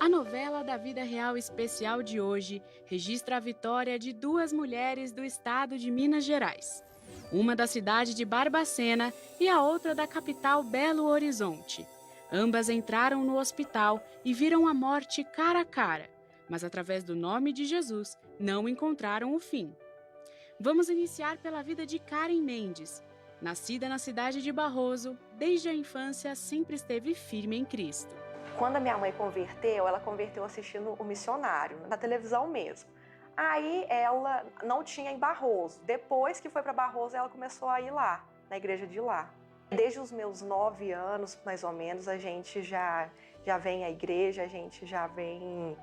novela da vida real especial de hoje registra a vitória de duas mulheres do estado de Minas Gerais. Uma da cidade de Barbacena e a outra da capital Belo Horizonte. Ambas entraram no hospital e viram a morte cara a cara, mas através do nome de Jesus não encontraram o fim. Vamos iniciar pela vida de Karen Mendes. Nascida na cidade de Barroso, desde a infância sempre esteve firme em Cristo. Quando a minha mãe converteu, ela converteu assistindo o missionário, na televisão mesmo. Aí ela não tinha em Barroso. Depois que foi para Barroso, ela começou a ir lá, na igreja de lá. Desde os meus 9 anos, mais ou menos, a gente já vem à igreja, a gente já vem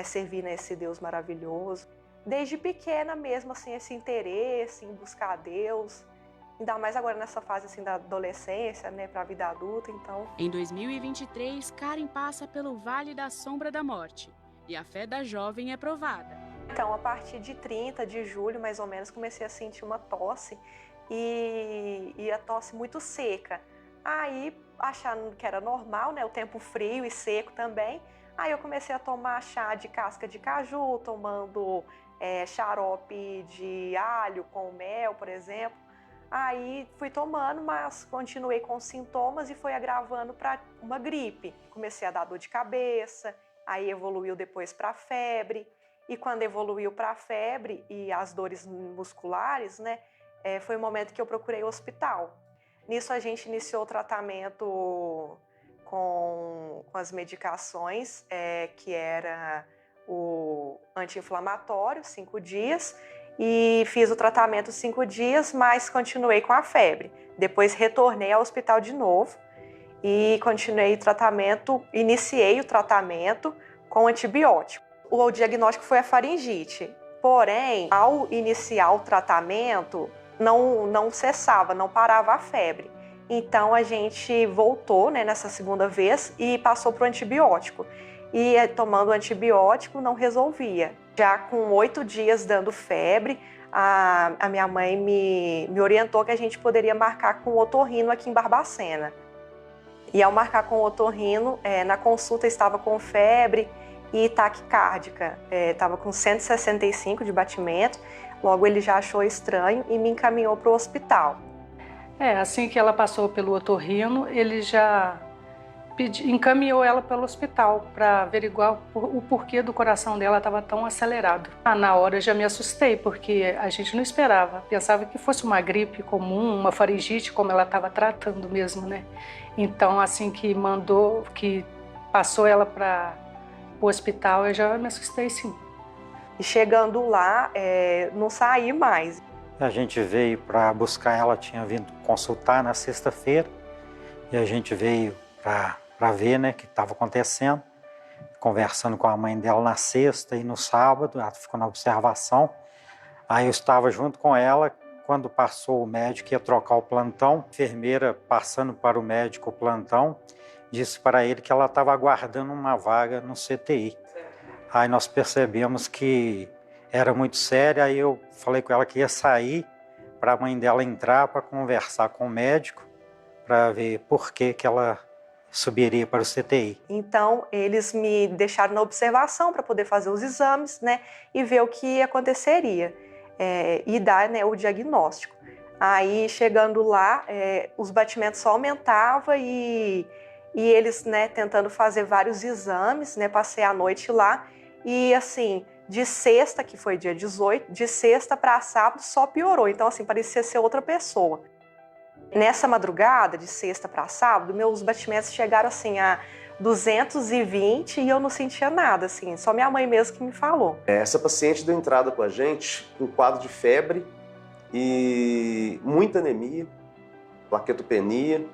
servir nesse Deus maravilhoso. Desde pequena mesmo, assim, esse interesse em buscar Deus. Ainda mais agora nessa fase assim, da adolescência, para a vida adulta, então... Em 2023, Karen passa pelo Vale da Sombra da Morte e a fé da jovem é provada. Então, a partir de 30 de julho, mais ou menos, comecei a sentir uma tosse e a tosse muito seca. Aí, achando que era normal, o tempo frio e seco também, aí eu comecei a tomar chá de casca de caju, tomando xarope de alho com mel, por exemplo. Aí fui tomando, mas continuei com sintomas e foi agravando para uma gripe. Comecei a dar dor de cabeça, aí evoluiu depois para febre. E quando evoluiu para a febre e as dores musculares, foi o momento que eu procurei o hospital. Nisso a gente iniciou o tratamento com as medicações, que era o anti-inflamatório, 5 dias, e fiz o tratamento 5 dias, mas continuei com a febre. Depois retornei ao hospital de novo e continuei o tratamento, iniciei o tratamento com antibiótico. O diagnóstico foi a faringite, porém, ao iniciar o tratamento, não cessava, não parava a febre. Então a gente voltou nessa segunda vez e passou para o antibiótico. E tomando antibiótico não resolvia. Já com 8 dias dando febre, a minha mãe me orientou que a gente poderia marcar com o otorrino aqui em Barbacena. E ao marcar com o otorrino, na consulta estava com febre e taquicárdica. Estava com 165 de batimento, logo ele já achou estranho e me encaminhou para o hospital. Assim que ela passou pelo otorrino, ele já encaminhou ela pelo hospital para averiguar o porquê do coração dela estava tão acelerado. Na hora eu já me assustei, porque a gente não esperava. Pensava que fosse uma gripe comum, uma faringite, como ela estava tratando mesmo, Então, assim que passou ela para o hospital, eu já me assustei, sim. E chegando lá, não saí mais. A gente veio para buscar ela, tinha vindo consultar na sexta-feira, e a gente veio para ver o que estava acontecendo, conversando com a mãe dela na sexta e no sábado, ela ficou na observação. Aí eu estava junto com ela, quando passou o médico ia trocar o plantão, a enfermeira passando para o médico o plantão, disse para ele que ela estava aguardando uma vaga no CTI. Aí nós percebemos que era muito sério, aí eu falei com ela que ia sair para a mãe dela entrar para conversar com o médico, para ver por que ela subiria para o CTI. Então, eles me deixaram na observação para poder fazer os exames, e ver o que aconteceria, e dar, o diagnóstico. Aí, chegando lá, os batimentos só aumentavam e eles, tentando fazer vários exames, passei a noite lá e, assim, de sexta, que foi dia 18, de sexta para sábado só piorou, então, assim, parecia ser outra pessoa. Nessa madrugada, de sexta para sábado, meus batimentos chegaram assim a 220 e eu não sentia nada, assim, só minha mãe mesmo que me falou. Essa paciente deu entrada com a gente com quadro de febre e muita anemia, plaquetopenia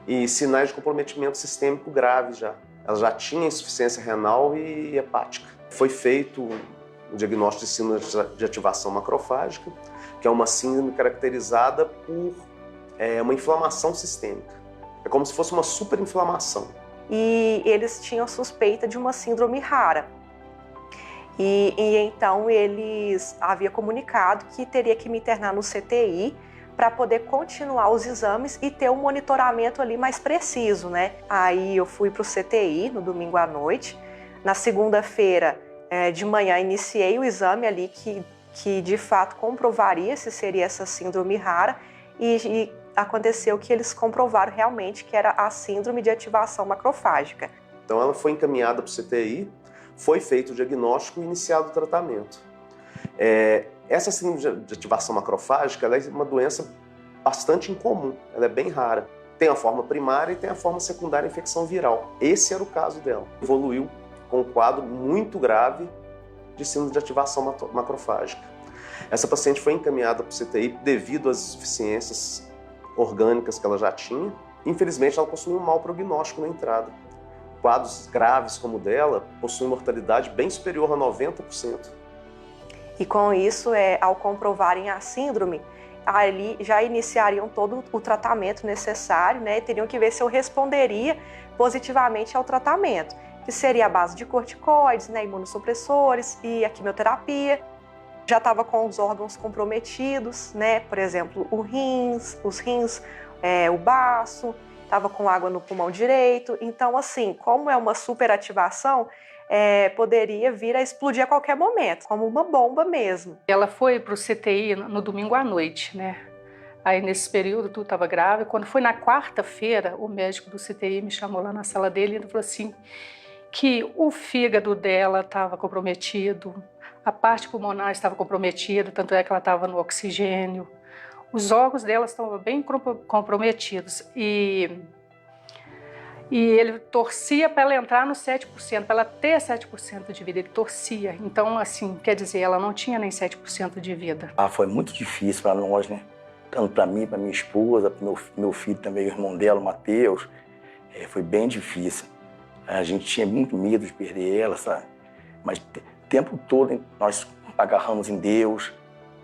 e sinais de comprometimento sistêmico grave já. Ela já tinha insuficiência renal e hepática. Foi feito o diagnóstico de síndrome de ativação macrofágica, que é uma síndrome caracterizada por uma inflamação sistêmica. É como se fosse uma superinflamação. E eles tinham suspeita de uma síndrome rara. E então eles haviam comunicado que teria que me internar no CTI para poder continuar os exames e ter um monitoramento ali mais preciso, Aí eu fui para o CTI no domingo à noite. Na segunda-feira de manhã iniciei o exame ali que de fato comprovaria se seria essa síndrome rara e aconteceu que eles comprovaram realmente que era a síndrome de ativação macrofágica. Então ela foi encaminhada para o CTI, foi feito o diagnóstico e iniciado o tratamento. Essa síndrome de ativação macrofágica ela é uma doença bastante incomum, ela é bem rara. Tem a forma primária e tem a forma secundária infecção viral. Esse era o caso dela. Evoluiu com um quadro muito grave de síndrome de ativação macrofágica. Essa paciente foi encaminhada para o CTI devido às insuficiências orgânicas que ela já tinha. Infelizmente, ela possui um mau prognóstico na entrada. Quadros graves como o dela possuem mortalidade bem superior a 90%. E com isso, ao comprovarem a síndrome, ali já iniciariam todo o tratamento necessário, né? E teriam que ver se eu responderia positivamente ao tratamento, que seria a base de corticoides, né, imunossupressores e a quimioterapia. Já estava com os órgãos comprometidos, né? Por exemplo, os rins, o baço, estava com água no pulmão direito. Então, assim, como é uma superativação, poderia vir a explodir a qualquer momento, como uma bomba mesmo. Ela foi para o CTI no domingo à noite, né? Aí nesse período tudo estava grave. Quando foi na quarta-feira, o médico do CTI me chamou lá na sala dele e falou assim que o fígado dela estava comprometido, a parte pulmonar estava comprometida, tanto é que ela estava no oxigênio. Os órgãos dela estavam bem comprometidos e ele torcia para ela entrar no 7%, para ela ter 7% de vida, ele torcia. Então, assim, quer dizer, ela não tinha nem 7% de vida. Foi muito difícil para nós, né? Tanto para mim, para minha esposa, para meu filho também, o irmão dela, o Matheus. Foi bem difícil. A gente tinha muito medo de perder ela, sabe? Mas o tempo todo nós agarramos em Deus,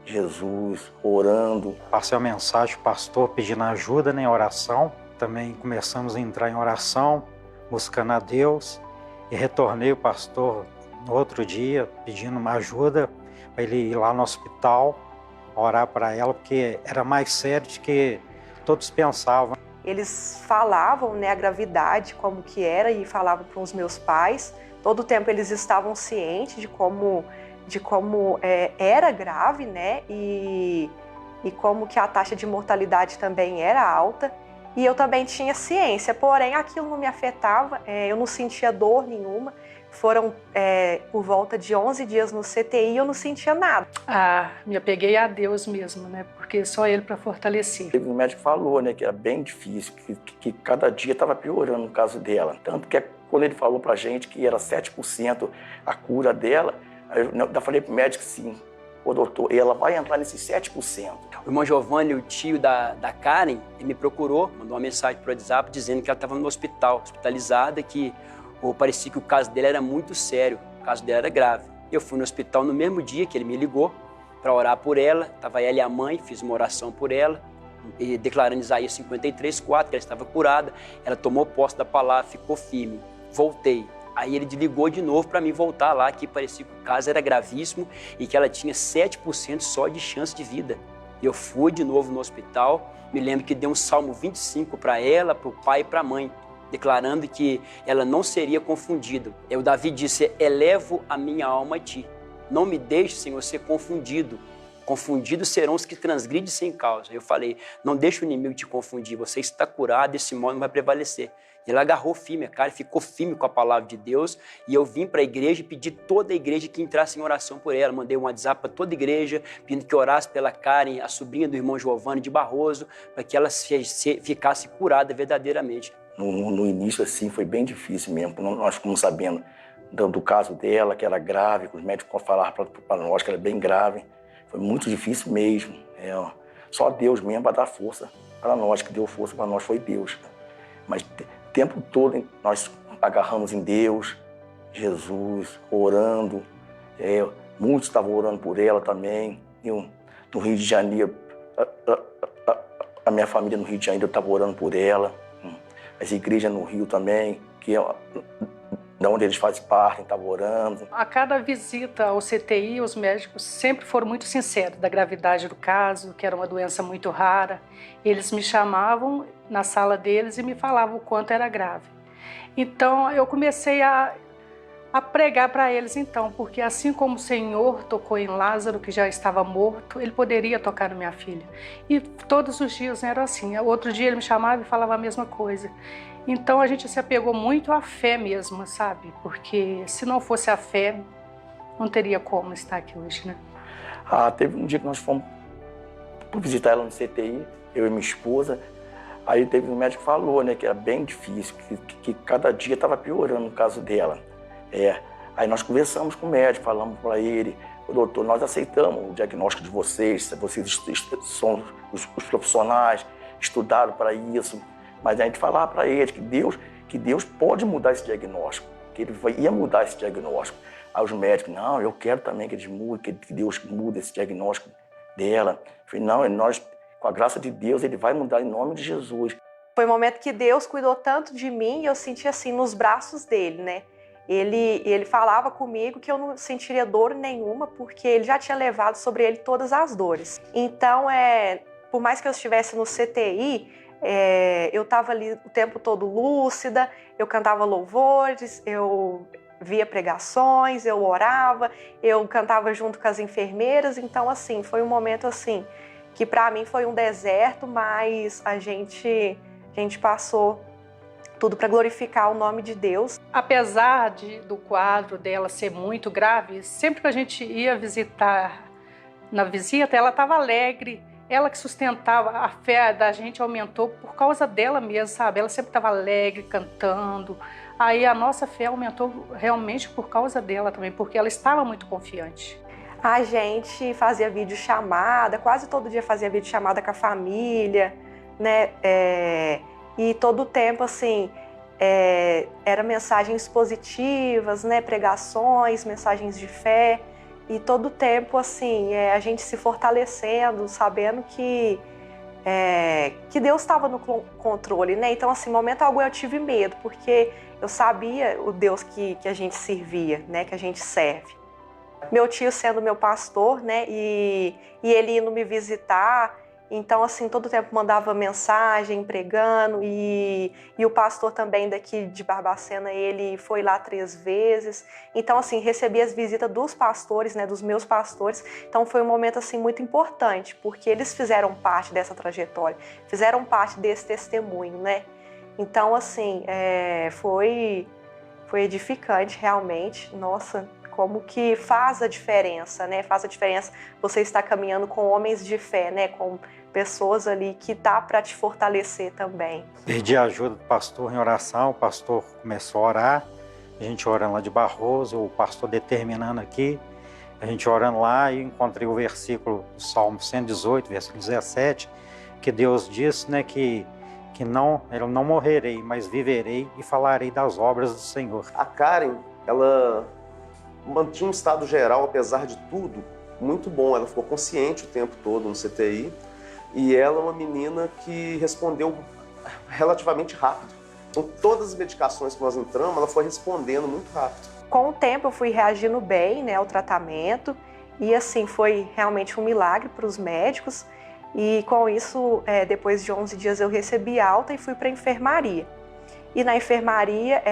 Jesus, orando. Passei a mensagem ao pastor pedindo ajuda, né, em oração. Também começamos a entrar em oração, buscando a Deus. E retornei o pastor no outro dia, pedindo uma ajuda para ele ir lá no hospital, orar para ela, porque era mais sério do que todos pensavam. Eles falavam, né, a gravidade, como que era, e falavam para os meus pais. Todo o tempo eles estavam cientes de como era grave, né, e como que a taxa de mortalidade também era alta. E eu também tinha ciência, porém aquilo não me afetava, eu não sentia dor nenhuma. Foram por volta de 11 dias no CTI e eu não sentia nada. Me apeguei a Deus mesmo, né? Porque só Ele para fortalecer. O médico falou, né, que era bem difícil, que cada dia estava piorando no caso dela. Tanto que quando ele falou pra gente que era 7% a cura dela, eu falei pro médico assim, ô doutor, ela vai entrar nesses 7%. O irmão Giovanni, o tio da Karen, ele me procurou, mandou uma mensagem pro WhatsApp dizendo que ela estava no hospital, hospitalizada, que parecia que o caso dela era muito sério, o caso dela era grave. Eu fui no hospital no mesmo dia que ele me ligou para orar por ela, estava ela e a mãe, fiz uma oração por ela, e declarando Isaías 53:4, que ela estava curada. Ela tomou posse da palavra, ficou firme. Voltei. Aí ele ligou de novo para mim voltar lá, que parecia que o caso era gravíssimo e que ela tinha 7% só de chance de vida. Eu fui de novo no hospital, me lembro que dei um Salmo 25 para ela, para o pai e para a mãe, declarando que ela não seria confundida. O Davi disse, elevo a minha alma a ti. Não me deixe, Senhor, ser confundido. Confundidos serão os que transgridem sem causa. Eu falei, não deixe o inimigo te confundir, você está curado, esse mal não vai prevalecer. Ele agarrou firme a cara, ficou firme com a palavra de Deus, e eu vim para a igreja e pedi toda a igreja que entrasse em oração por ela. Mandei um WhatsApp para toda a igreja, pedindo que orasse pela Karen, a sobrinha do irmão Giovanni de Barroso, para que ela ficasse curada verdadeiramente. No início, assim, foi bem difícil mesmo. Nós ficamos sabendo do caso dela, que era grave, que os médicos falaram para nós que era bem grave. Foi muito difícil mesmo. Só Deus mesmo para dar força para nós, que deu força para nós foi Deus. Mas o tempo todo nós agarramos em Deus, Jesus, orando. Muitos estavam orando por ela também. No Rio de Janeiro, a minha família no Rio de Janeiro estava orando por ela. As igrejas no Rio também, que da onde eles fazem parte, estavam orando. A cada visita ao CTI, os médicos sempre foram muito sinceros da gravidade do caso, que era uma doença muito rara. Eles me chamavam na sala deles e me falavam o quanto era grave. Então, eu comecei a a pregar para eles então, porque assim como o Senhor tocou em Lázaro, que já estava morto, ele poderia tocar na minha filha. E todos os dias era assim. Outro dia ele me chamava e falava a mesma coisa. Então a gente se apegou muito à fé mesmo, sabe? Porque se não fosse a fé, não teria como estar aqui hoje, né? Teve um dia que nós fomos visitar ela no CTI, eu e minha esposa. Aí teve um médico que falou, né, que era bem difícil, que cada dia estava piorando o caso dela. Aí nós conversamos com o médico, falamos para ele: doutor, nós aceitamos o diagnóstico de vocês são os profissionais, estudaram para isso, mas a gente falava para ele que Deus pode mudar esse diagnóstico, que ele ia mudar esse diagnóstico. Aí os médicos: não, eu quero também que eles mudem, que Deus mude esse diagnóstico dela. Eu falei: não, nós, com a graça de Deus, ele vai mudar em nome de Jesus. Foi um momento que Deus cuidou tanto de mim e eu senti assim nos braços dele, né? Ele falava comigo que eu não sentiria dor nenhuma, porque ele já tinha levado sobre ele todas as dores. Então, por mais que eu estivesse no CTI, eu estava ali o tempo todo lúcida, eu cantava louvores, eu via pregações, eu orava, eu cantava junto com as enfermeiras. Então, assim, foi um momento assim que para mim foi um deserto, mas a gente passou tudo para glorificar o nome de Deus. Apesar do quadro dela ser muito grave, sempre que a gente ia visitar na visita, ela estava alegre. Ela que sustentava, a fé da gente aumentou por causa dela mesma, sabe? Ela sempre estava alegre, cantando. Aí a nossa fé aumentou realmente por causa dela também, porque ela estava muito confiante. A gente fazia videochamada, quase todo dia fazia videochamada com a família, né? E todo o tempo, assim, era mensagens positivas, né? Pregações, mensagens de fé. E todo o tempo, assim, a gente se fortalecendo, sabendo que Deus estava no controle, né? Então, assim, momento algum eu tive medo, porque eu sabia o Deus que a gente servia, né? Que a gente serve. Meu tio sendo meu pastor, né? E ele indo me visitar. Então, assim, todo tempo mandava mensagem, pregando, e o pastor também daqui de Barbacena, ele foi lá 3 vezes. Então, assim, recebi as visitas dos pastores, né, dos meus pastores. Então, foi um momento, assim, muito importante, porque eles fizeram parte dessa trajetória, fizeram parte desse testemunho, né? Então, assim, foi edificante, realmente. Nossa, como que faz a diferença, né? Faz a diferença você estar caminhando com homens de fé, né? Com pessoas ali que tá para te fortalecer também. Pedi a ajuda do pastor em oração, o pastor começou a orar, a gente orando lá de Barroso, o pastor determinando aqui, a gente orando lá e encontrei o versículo do Salmo 118, versículo 17, que Deus diz, né, que não, eu não morrerei, mas viverei e falarei das obras do Senhor. A Karen, ela mantinha um estado geral, apesar de tudo, muito bom. Ela ficou consciente o tempo todo no CTI e ela é uma menina que respondeu relativamente rápido. Com todas as medicações que nós entramos, ela foi respondendo muito rápido. Com o tempo eu fui reagindo bem, né, ao tratamento e assim foi realmente um milagre para os médicos e com isso, depois de 11 dias eu recebi alta e fui para a enfermaria. E na enfermaria,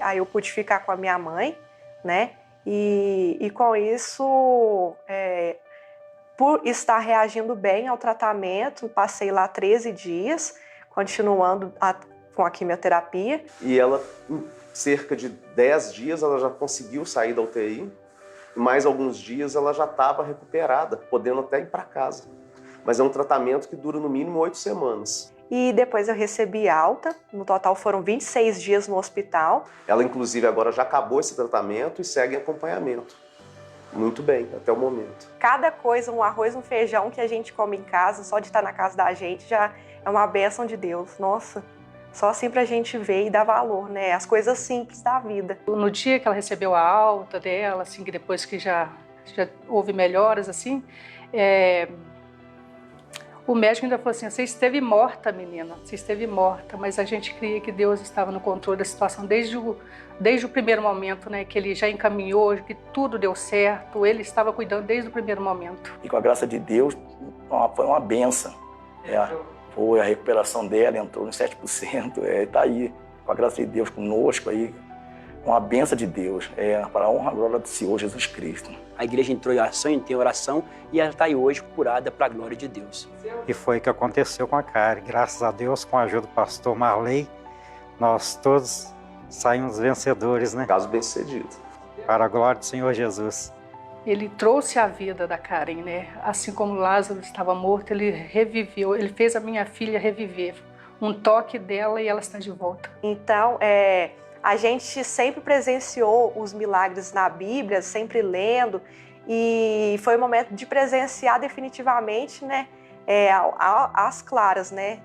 aí eu pude ficar com a minha mãe, né? E com isso, por estar reagindo bem ao tratamento, passei lá 13 dias, continuando com a quimioterapia. E ela, em cerca de 10 dias, ela já conseguiu sair da UTI. Em mais alguns dias, ela já estava recuperada, podendo até ir para casa. Mas é um tratamento que dura no mínimo 8 semanas. E depois eu recebi alta, no total foram 26 dias no hospital. Ela, inclusive, agora já acabou esse tratamento e segue em acompanhamento. Muito bem, até o momento. Cada coisa, um arroz, um feijão que a gente come em casa, só de estar na casa da gente, já é uma bênção de Deus. Nossa, só assim pra gente ver e dar valor, né? As coisas simples da vida. No dia que ela recebeu a alta dela, assim, que depois que já houve melhoras, assim, o médico ainda falou assim: você esteve morta, menina, você esteve morta, mas a gente cria que Deus estava no controle da situação desde o primeiro momento, né, que ele já encaminhou, que tudo deu certo, ele estava cuidando desde o primeiro momento. E com a graça de Deus, foi uma benção. Foi a recuperação dela, entrou nos 7%, está aí, com a graça de Deus conosco aí, uma benção de Deus, para a honra e glória do Senhor Jesus Cristo. A igreja entrou em oração e ela está aí hoje curada para a glória de Deus. E foi o que aconteceu com a Karen. Graças a Deus, com a ajuda do pastor Marley, nós todos saímos vencedores, né? Caso bem sucedido. Para a glória do Senhor Jesus. Ele trouxe a vida da Karen, né? Assim como Lázaro estava morto, ele reviveu, ele fez a minha filha reviver. Um toque dela e ela está de volta. Então, a gente sempre presenciou os milagres na Bíblia, sempre lendo, e foi o momento de presenciar definitivamente, né, às claras, né?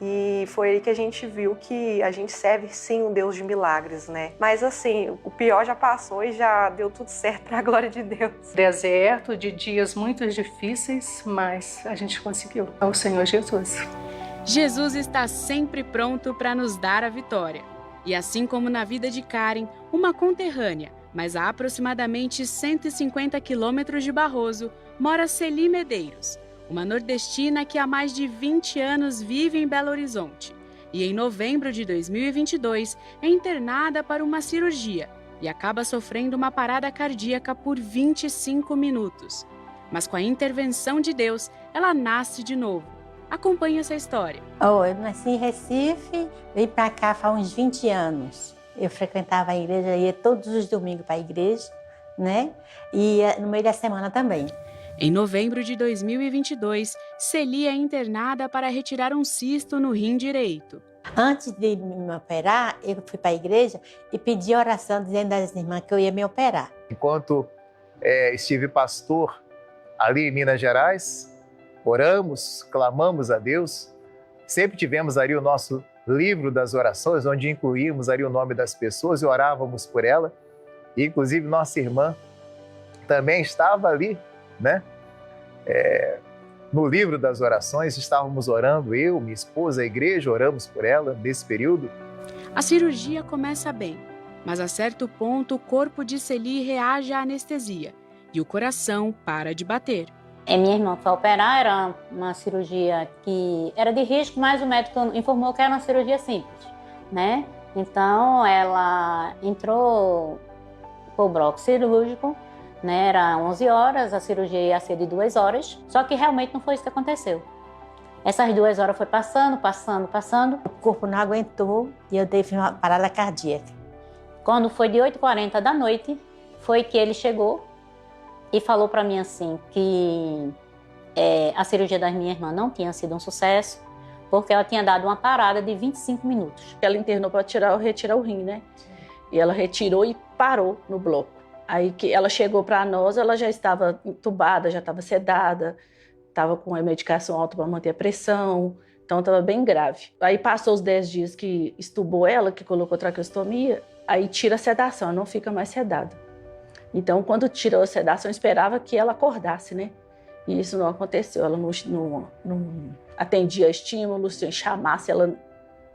E foi aí que a gente viu que a gente serve sim um Deus de milagres, né? Mas assim, o pior já passou e já deu tudo certo para a glória de Deus. Deserto, de dias muito difíceis, mas a gente conseguiu. É o Senhor Jesus. Jesus está sempre pronto para nos dar a vitória. E assim como na vida de Karen, uma conterrânea, mas a aproximadamente 150 quilômetros de Barroso, mora Celi Medeiros, uma nordestina que há mais de 20 anos vive em Belo Horizonte. E em novembro de 2022 é internada para uma cirurgia e acaba sofrendo uma parada cardíaca por 25 minutos. Mas com a intervenção de Deus, ela nasce de novo. Acompanhe essa história. Eu nasci em Recife, vim para cá faz uns 20 anos. Eu frequentava a igreja, ia todos os domingos para a igreja, né? E no meio da semana também. Em novembro de 2022, Celi é internada para retirar um cisto no rim direito. Antes de me operar, eu fui para a igreja e pedi oração dizendo às irmãs que eu ia me operar. Enquanto estive pastor ali em Minas Gerais, oramos, clamamos a Deus, sempre tivemos ali o nosso livro das orações, onde incluímos ali o nome das pessoas e orávamos por ela. E, inclusive, nossa irmã também estava ali, né? No livro das orações, estávamos orando, eu, minha esposa, a igreja, oramos por ela nesse período. A cirurgia começa bem, mas a certo ponto o corpo de Celi reage à anestesia e o coração para de bater. Minha irmã foi operar, era uma cirurgia que era de risco, mas o médico informou que era uma cirurgia simples, né? Então ela entrou para o bloco cirúrgico, né? Era 11 horas, a cirurgia ia ser de 2 horas, só que realmente não foi isso que aconteceu. Essas 2 horas foi passando. O corpo não aguentou e eu tive uma parada cardíaca. Quando foi de 8h40 da noite, foi que ele chegou e falou para mim assim que a cirurgia da minha irmã não tinha sido um sucesso, porque ela tinha dado uma parada de 25 minutos. Ela internou para retirar o rim, né? E ela retirou e parou no bloco. Aí que ela chegou para nós, ela já estava entubada, já estava sedada, estava com a medicação alta para manter a pressão, então estava bem grave. Aí passou os 10 dias que estubou ela, que colocou traqueostomia, aí tira a sedação, ela não fica mais sedada. Então, quando tirou a sedação, eu esperava que ela acordasse, né? E isso não aconteceu, ela não atendia estímulos, se chamasse, ela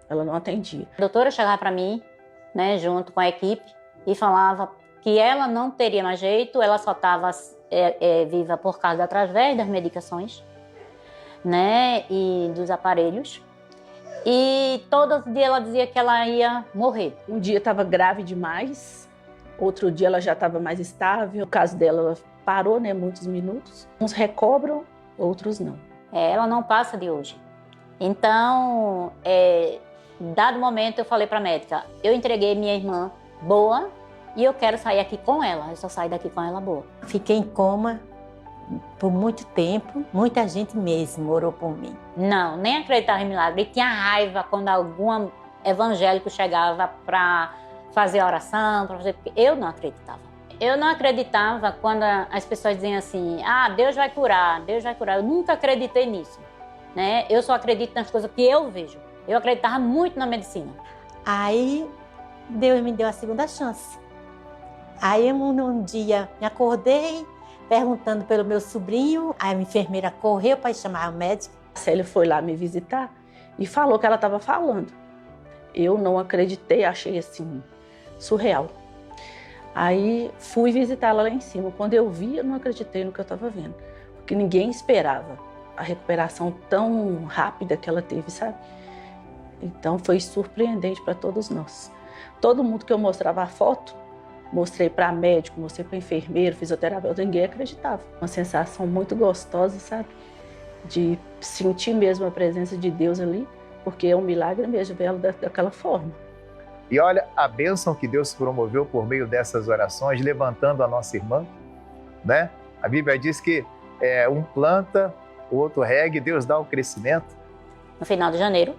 não atendia. A doutora chegava para mim, né, junto com a equipe, e falava que ela não teria mais jeito, ela só estava viva por causa através das medicações, né, e dos aparelhos. E todos os dias ela dizia que ela ia morrer. Um dia estava grave demais, outro dia ela já estava mais estável. No caso dela, ela parou, né, muitos minutos. Uns recobram, outros não. Ela não passa de hoje. Então, dado momento, eu falei para a médica, eu entreguei minha irmã boa e eu quero sair aqui com ela. Eu só saio daqui com ela boa. Fiquei em coma por muito tempo. Muita gente mesmo orou por mim. Não, nem acreditava em milagre. E tinha raiva quando algum evangélico chegava para fazer oração, para fazer... Porque eu não acreditava. Eu não acreditava quando as pessoas diziam assim, Deus vai curar, Deus vai curar. Eu nunca acreditei nisso, né? Eu só acredito nas coisas que eu vejo. Eu acreditava muito na medicina. Aí Deus me deu a segunda chance. Aí um dia me acordei perguntando pelo meu sobrinho, a enfermeira correu para chamar o médico. A Célia foi lá me visitar e falou que ela estava falando. Eu não acreditei, achei assim, surreal. Aí fui visitá-la lá em cima. Quando eu vi, eu não acreditei no que eu estava vendo. Porque ninguém esperava a recuperação tão rápida que ela teve, sabe? Então foi surpreendente para todos nós. Todo mundo que eu mostrava a foto, mostrei para médico, mostrei para enfermeiro, fisioterapeuta, ninguém acreditava. Uma sensação muito gostosa, sabe? De sentir mesmo a presença de Deus ali, porque é um milagre mesmo ver ela daquela forma. E olha a bênção que Deus promoveu por meio dessas orações, levantando a nossa irmã, né? A Bíblia diz que um planta, o outro rega e Deus dá o crescimento. No final de janeiro,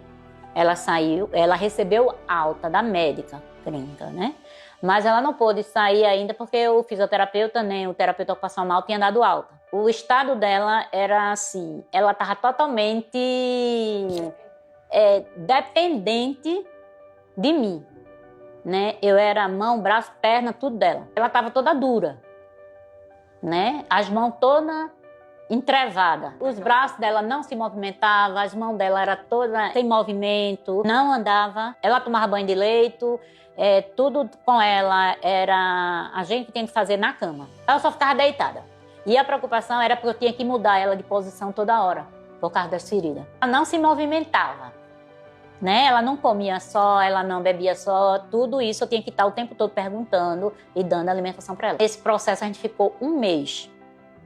ela saiu, ela recebeu alta da médica clínica, né? Mas ela não pôde sair ainda porque o fisioterapeuta, nem o terapeuta ocupacional tinha dado alta. O estado dela era assim, ela estava totalmente dependente de mim, né? Eu era mão, braço, perna, tudo dela. Ela estava toda dura, né? As mãos todas entrevadas. Os braços dela não se movimentavam, as mãos dela eram todas sem movimento, não andava. Ela tomava banho de leito, tudo com ela era a gente tinha que fazer na cama. Ela só ficava deitada. E a preocupação era porque eu tinha que mudar ela de posição toda hora, por causa das feridas. Ela não se movimentava, né? Ela não comia só, ela não bebia só, tudo isso eu tinha que estar o tempo todo perguntando e dando alimentação para ela. Esse processo a gente ficou 1 mês,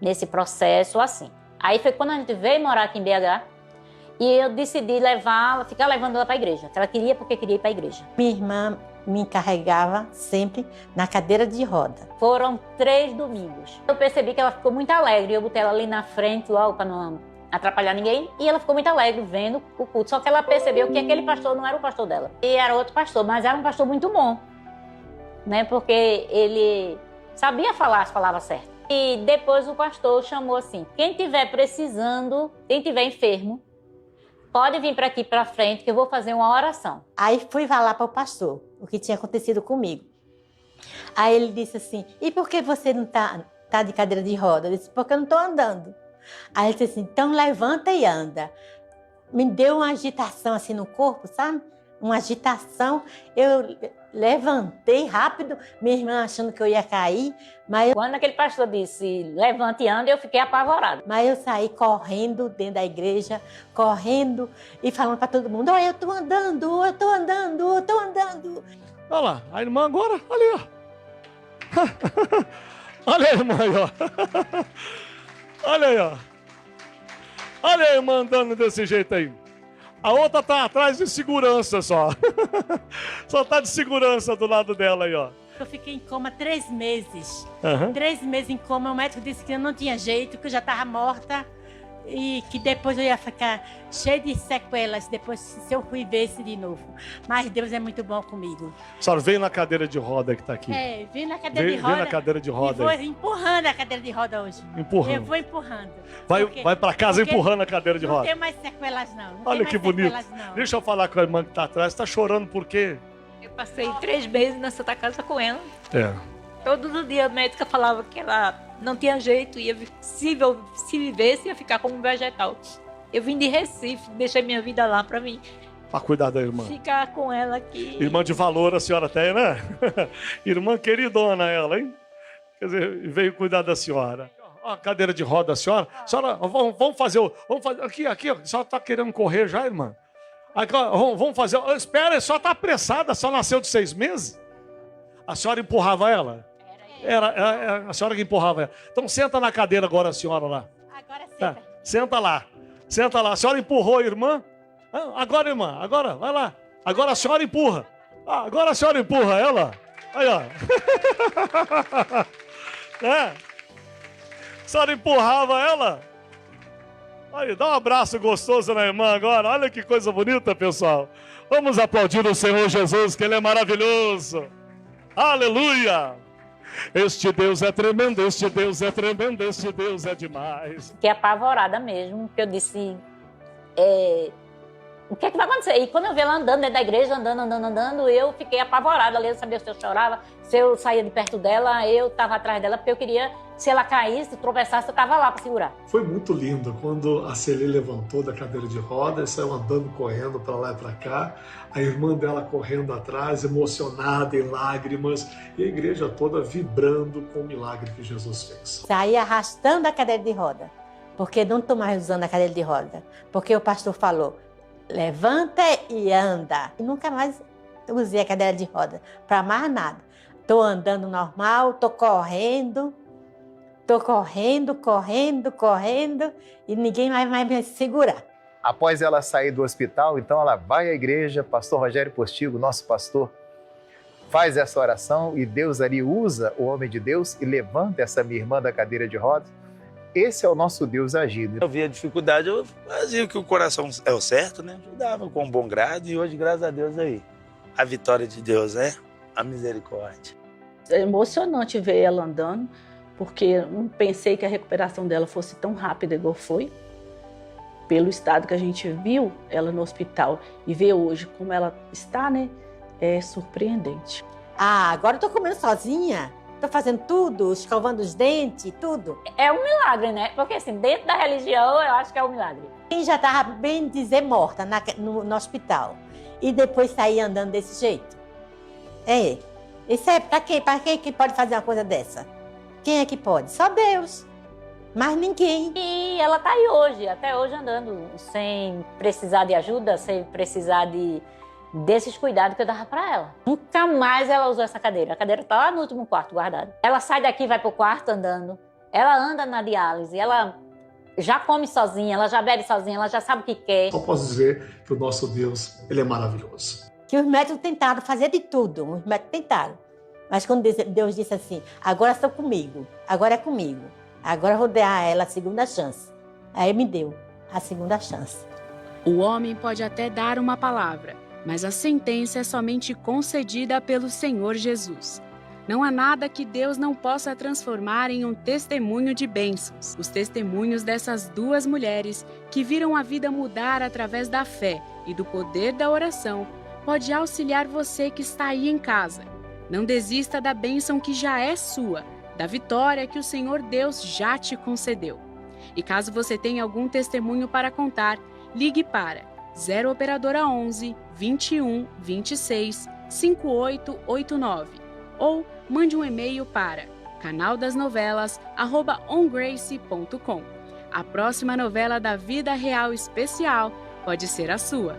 nesse processo assim. Aí foi quando a gente veio morar aqui em BH e eu decidi ficar levando ela para a igreja. Ela queria porque queria ir para a igreja. Minha irmã me carregava sempre na cadeira de roda. Foram 3 domingos. Eu percebi que ela ficou muito alegre. Eu botei ela ali na frente logo para não atrapalhar ninguém. E ela ficou muito alegre vendo o culto. Só que ela percebeu que aquele pastor não era o pastor dela. E era outro pastor, mas era um pastor muito bom, né? Porque ele sabia falar as palavras certas. E depois o pastor chamou assim, quem estiver precisando, quem estiver enfermo, pode vir para aqui para frente que eu vou fazer uma oração. Aí fui falar para o pastor o que tinha acontecido comigo. Aí ele disse assim, e por que você não tá de cadeira de roda? Eu disse, porque eu não estou andando. Aí ele disse assim, então levanta e anda. Me deu uma agitação assim no corpo, sabe? Uma agitação. Eu levantei rápido, minha irmã achando que eu ia cair. Mas quando aquele pastor disse, levante e anda, eu fiquei apavorada. Mas eu saí correndo dentro da igreja, correndo e falando para todo mundo, eu tô andando, eu tô andando, eu tô andando. Olha lá, a irmã agora, ali, ó. Olha a irmã aí, ó. Olha aí, ó. Olha a irmã andando desse jeito aí. A outra tá atrás de segurança só. Só tá de segurança do lado dela aí, ó. Eu fiquei em coma 3 meses. Uhum. 3 meses em coma, o médico disse que eu não tinha jeito, que eu já estava morta e que depois eu ia ficar cheia de sequelas depois se eu fui ver esse de novo. Mas Deus é muito bom comigo. A senhora veio na cadeira de roda que tá aqui. Vim na cadeira de roda. Vem na cadeira de roda. E vou empurrando a cadeira de roda hoje. Empurrando. Eu vou empurrando. Vai para casa empurrando a cadeira de roda. Não tem mais sequelas não. Olha que bonito. Deixa eu falar com a irmã que tá atrás. Tá chorando por quê? Eu passei 3 meses na Santa Casa com ela. Todos os dias a médica falava que ela não tinha jeito, se vivesse, ia ficar como um vegetal. Eu vim de Recife, deixei minha vida lá pra mim. Pra cuidar da irmã. Ficar com ela aqui. Irmã de valor a senhora tem, né? Irmã queridona ela, hein? Quer dizer, veio cuidar da senhora. Ó, a cadeira de roda da senhora. Senhora, vamos fazer. Aqui, ó. A senhora tá querendo correr já, irmã? Aqui, ó, vamos fazer. Espera, a senhora tá apressada, só nasceu de 6 meses? A senhora empurrava ela? Era a senhora que empurrava ela. Então senta na cadeira agora, a senhora lá. Agora senta. Tá, senta lá. Senta lá. A senhora empurrou a irmã? Agora, irmã, agora, vai lá. Agora a senhora empurra. Agora a senhora empurra ela. Aí, ó. A senhora empurrava ela. Aí, dá um abraço gostoso na irmã agora. Olha que coisa bonita, pessoal. Vamos aplaudir o Senhor Jesus, que Ele é maravilhoso. Aleluia! Este Deus é tremendo, este Deus é tremendo, este Deus é demais. Fiquei apavorada mesmo, porque eu disse, o que é que vai acontecer? E quando eu vi ela andando dentro da igreja, andando, eu fiquei apavorada ali, eu sabia se eu chorava, se eu saía de perto dela, eu estava atrás dela, porque eu queria, se ela caísse, tropeçasse, eu estava lá para segurar. Foi muito lindo quando a Celi levantou da cadeira de rodas, saiu andando, correndo para lá e para cá, a irmã dela correndo atrás, emocionada, em lágrimas, e a igreja toda vibrando com o milagre que Jesus fez. Saí arrastando a cadeira de roda, porque não estou mais usando a cadeira de roda, porque o pastor falou, levanta e anda. E nunca mais usei a cadeira de roda, para mais nada. Estou andando normal, estou correndo, e ninguém mais vai me segurar. Após ela sair do hospital, então ela vai à igreja, pastor Rogério Postigo, nosso pastor, faz essa oração e Deus ali usa o homem de Deus e levanta essa minha irmã da cadeira de rodas. Esse é o nosso Deus agindo. Eu via dificuldade, eu fazia o que o coração é o certo, né? Ajudava com um bom grado e hoje, graças a Deus, aí, a vitória de Deus é a misericórdia. É emocionante ver ela andando, porque não pensei que a recuperação dela fosse tão rápida igual foi. Pelo estado que a gente viu ela no hospital e ver hoje como ela está, né? É surpreendente. Ah, agora eu tô comendo sozinha. Tô fazendo tudo, escovando os dentes, tudo. É um milagre, né? Porque assim, dentro da religião, eu acho que é um milagre. Quem já tava, bem dizer, morta no hospital. E depois sair andando desse jeito. Isso é pra quem? Pra quem que pode fazer uma coisa dessa? Quem é que pode? Só Deus. Mas ninguém. E ela tá aí hoje, até hoje andando, sem precisar de ajuda, sem precisar desses cuidados que eu dava pra ela. Nunca mais ela usou essa cadeira. A cadeira tá lá no último quarto guardada. Ela sai daqui e vai pro quarto andando. Ela anda na diálise, ela já come sozinha, ela já bebe sozinha, ela já sabe o que quer. Só posso dizer que o nosso Deus, ele é maravilhoso. Que os médicos tentaram fazer de tudo, os médicos tentaram. Mas quando Deus disse assim, agora estou comigo, agora é comigo. Agora eu vou dar a ela a segunda chance. Aí me deu a segunda chance. O homem pode até dar uma palavra, mas a sentença é somente concedida pelo Senhor Jesus. Não há nada que Deus não possa transformar em um testemunho de bênçãos. Os testemunhos dessas duas mulheres que viram a vida mudar através da fé e do poder da oração pode auxiliar você que está aí em casa. Não desista da bênção que já é sua, da vitória que o Senhor Deus já te concedeu. E caso você tenha algum testemunho para contar, ligue para 0 Operadora 11 21 26 5889 ou mande um e-mail para canaldasnovelas@ongrace.com. A próxima novela da Vida Real Especial pode ser a sua.